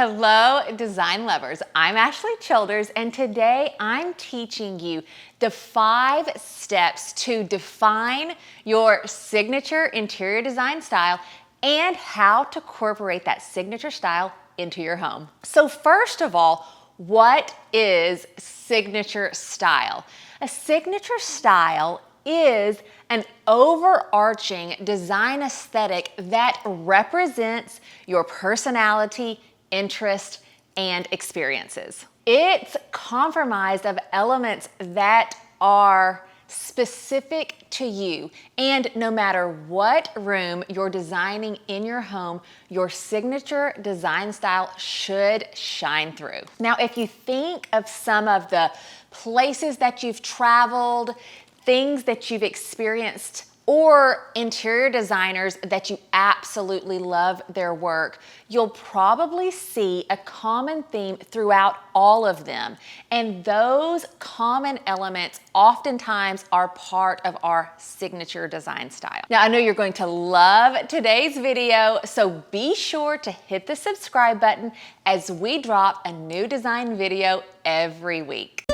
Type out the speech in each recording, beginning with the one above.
Hello, design lovers. I'm Ashley Childers, and today I'm teaching you the 5 steps to define your signature interior design style and how to incorporate that signature style into your home. So first of all, what is signature style? A signature style is an overarching design aesthetic that represents your personality, interest, and experiences. It's comprised of elements that are specific to you, and no matter what room you're designing in your home, your signature design style should shine through. Now, if you think of some of the places that you've traveled, things that you've experienced, or interior designers that you absolutely love their work, you'll probably see a common theme throughout all of them. And those common elements oftentimes are part of our signature design style. Now, I know you're going to love today's video, so be sure to hit the subscribe button as we drop a new design video every week.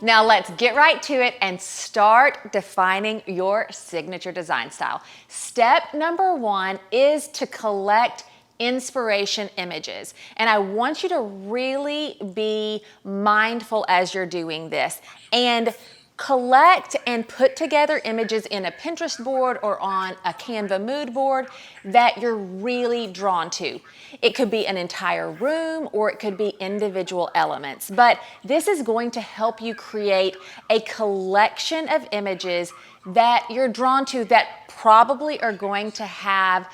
Now let's get right to it and start defining your signature design style. Step number 1 is to collect inspiration images. And I want you to really be mindful as you're doing this and collect and put together images in a Pinterest board or on a Canva mood board that you're really drawn to. It could be an entire room or it could be individual elements, but this is going to help you create a collection of images that you're drawn to that probably are going to have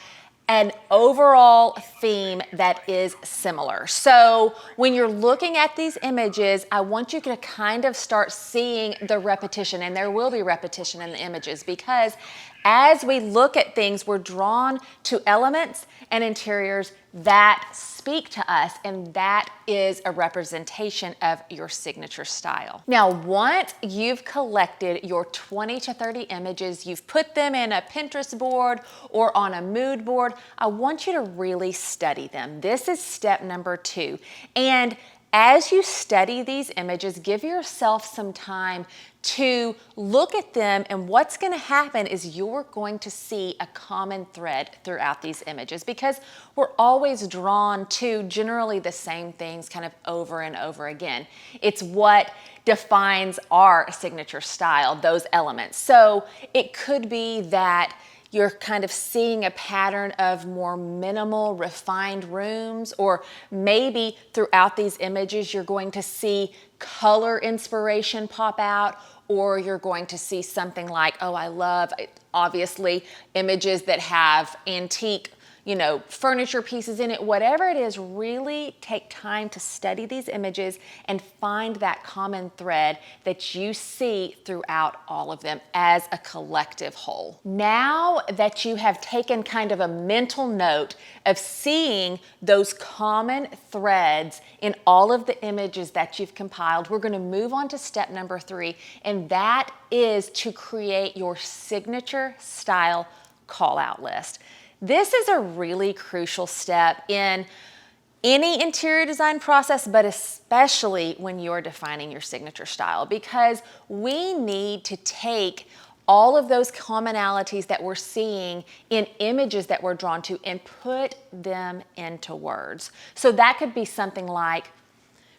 an overall theme that is similar. So when you're looking at these images, I want you to kind of start seeing the repetition, and there will be repetition in the images because as we look at things, we're drawn to elements and interiors that speak to us, and that is a representation of your signature style. Now, once you've collected your 20 to 30 images, you've put them in a Pinterest board or on a mood board, I want you to really study them. This is step number 2. And as you study these images, give yourself some time to look at them, and what's going to happen is you're going to see a common thread throughout these images because we're always drawn to generally the same things kind of over and over again. It's what defines our signature style, those elements. So it could be that you're kind of seeing a pattern of more minimal, refined rooms, or maybe throughout these images, you're going to see color inspiration pop out, or you're going to see something like, oh, I love, obviously, images that have antique, furniture pieces in it. Whatever it is, really take time to study these images and find that common thread that you see throughout all of them as a collective whole. Now that you have taken kind of a mental note of seeing those common threads in all of the images that you've compiled, we're going to move on to step number 3, and that is to create your signature style call-out list. This is a really crucial step in any interior design process, but especially when you're defining your signature style, because we need to take all of those commonalities that we're seeing in images that we're drawn to and put them into words. So that could be something like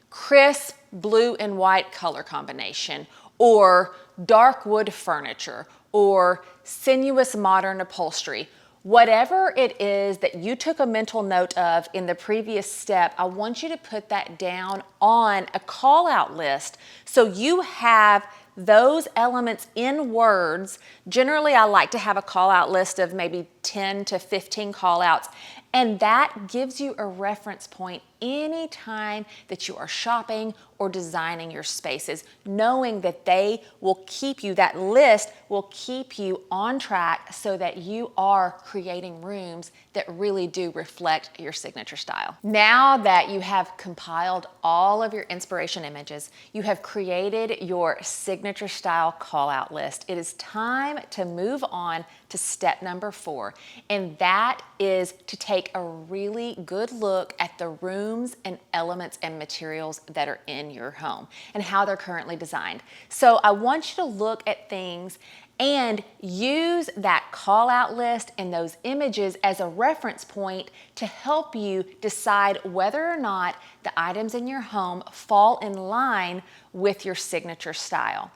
crisp blue and white color combination, or dark wood furniture, or sinuous modern upholstery. Whatever it is that you took a mental note of in the previous step, I want you to put that down on a call-out list so you have those elements in words. Generally, I like to have a call-out list of maybe 10 to 15 call-outs, and that gives you a reference point anytime that you are shopping or designing your spaces, knowing that they will keep you, that list will keep you on track so that you are creating rooms that really do reflect your signature style. Now that you have compiled all of your inspiration images, you have created your signature style call out list, it is time to move on to step number 4, and that is to take a really good look at the rooms and elements and materials that are in your home and how they're currently designed. So I want you to look at things and use that call out list and those images as a reference point to help you decide whether or not the items in your home fall in line with your signature style.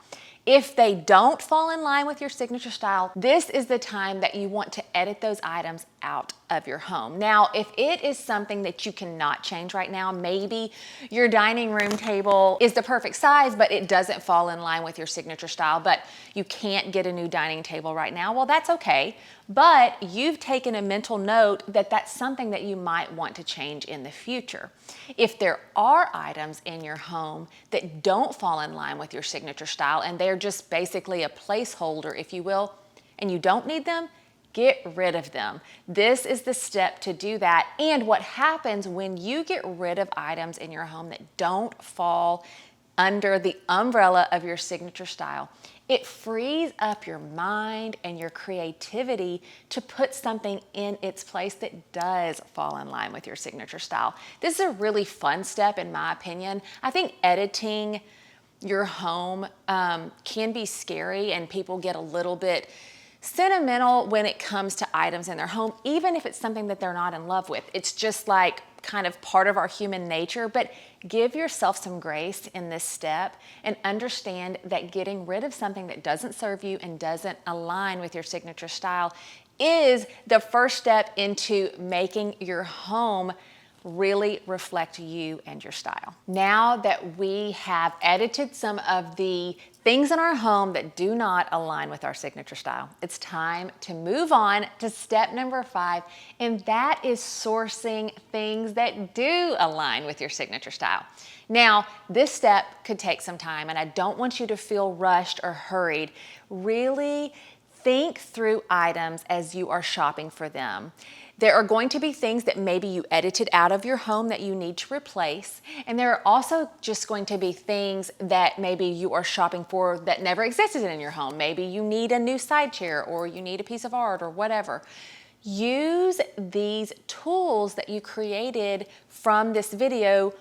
If they don't fall in line with your signature style, this is the time that you want to edit those items out of your home. Now, if it is something that you cannot change right now, maybe your dining room table is the perfect size, but it doesn't fall in line with your signature style, but you can't get a new dining table right now, well, that's okay. But you've taken a mental note that that's something that you might want to change in the future. If there are items in your home that don't fall in line with your signature style and they're just basically a placeholder, if you will, and you don't need them, get rid of them. This is the step to do that. And what happens when you get rid of items in your home that don't fall under the umbrella of your signature style, it frees up your mind and your creativity to put something in its place that does fall in line with your signature style. This is a really fun step in my opinion. I think editing your home can be scary and people get a little bit sentimental when it comes to items in their home, even if it's something that they're not in love with. It's just like kind of part of our human nature, but give yourself some grace in this step and understand that getting rid of something that doesn't serve you and doesn't align with your signature style is the first step into making your home really reflect you and your style. Now that we have edited some of the things in our home that do not align with our signature style, it's time to move on to step number 5, and that is sourcing things that do align with your signature style. Now, this step could take some time, and I don't want you to feel rushed or hurried. Really think through items as you are shopping for them. There are going to be things that maybe you edited out of your home that you need to replace. And there are also just going to be things that maybe you are shopping for that never existed in your home. Maybe you need a new side chair or you need a piece of art or whatever. Use these tools that you created from this video,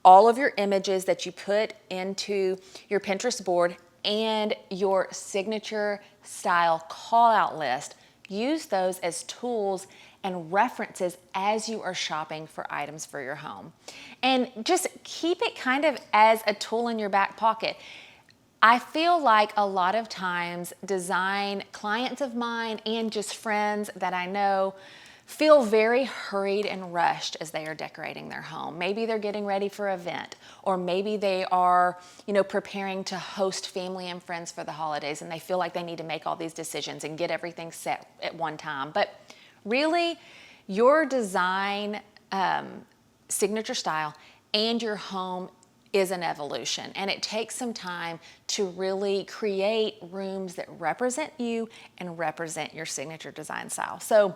all of your images that you put into your Pinterest board and your signature style call out list. Use those as tools and references as you are shopping for items for your home. And just keep it kind of as a tool in your back pocket. I feel like a lot of times design clients of mine and just friends that I know feel very hurried and rushed as they are decorating their home. Maybe they're getting ready for an event, or maybe they are, preparing to host family and friends for the holidays, and they feel like they need to make all these decisions and get everything set at one time. But really, your design signature style and your home is an evolution, and it takes some time to really create rooms that represent you and represent your signature design style. So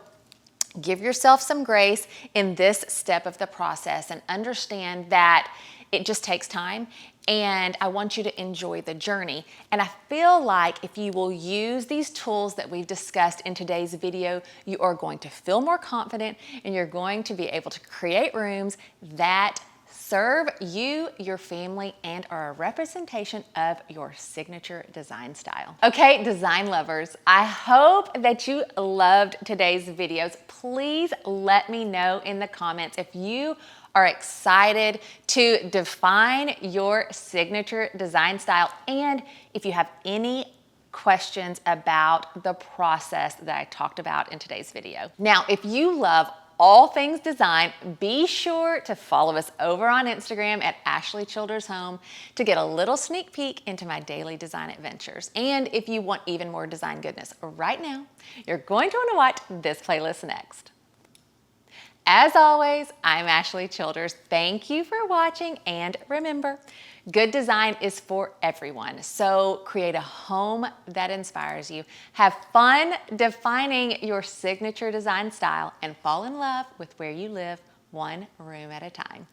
give yourself some grace in this step of the process and understand that it just takes time, and I want you to enjoy the journey. And I feel like if you will use these tools that we've discussed in today's video, you are going to feel more confident and you're going to be able to create rooms that serve you, your family, and are a representation of your signature design style. Okay, design lovers, I hope that you loved today's videos. Please let me know in the comments if you are excited to define your signature design style and if you have any questions about the process that I talked about in today's video. Now, if you love all things design, be sure to follow us over on Instagram at Ashley Childers Home to get a little sneak peek into my daily design adventures. And if you want even more design goodness right now, you're going to want to watch this playlist next. As always, I'm Ashley Childers. Thank you for watching, and remember, good design is for everyone. So create a home that inspires you. Have fun defining your signature design style and fall in love with where you live, one room at a time.